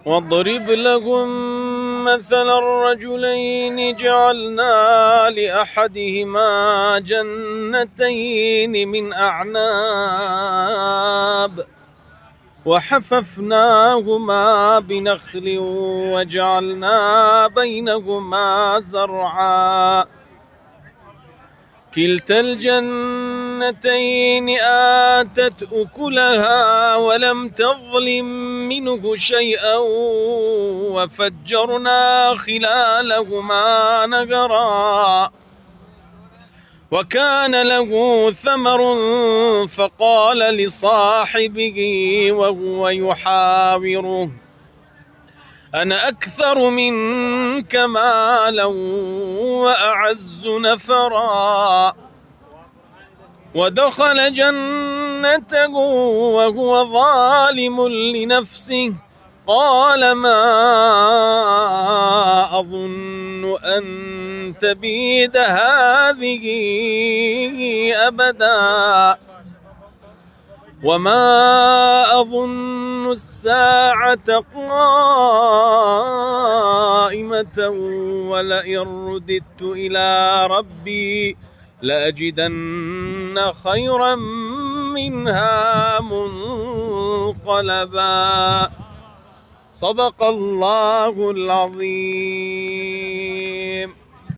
واضرب لهم مثل الرجلين جعلنا لأحدهما جنتين من أعناب وحففناهما بنخل وجعلنا بينهما زرعا كلتا الجنتين آتت أكلها ولم تظلم منه شيئا وفجرنا خلالهما نهرا وكان له ثمر فقال لصاحبه وهو يحاوره أنا أكثر منك مالا وأعز نفرا ودخل جنته وهو ظالم لنفسه قال ما أظن أن تبيد هذه أبدا وما أظن الساعة قائمة ولئن رددت إلى ربي لأجدن خيرا منها منقلبا. صدق الله العظيم.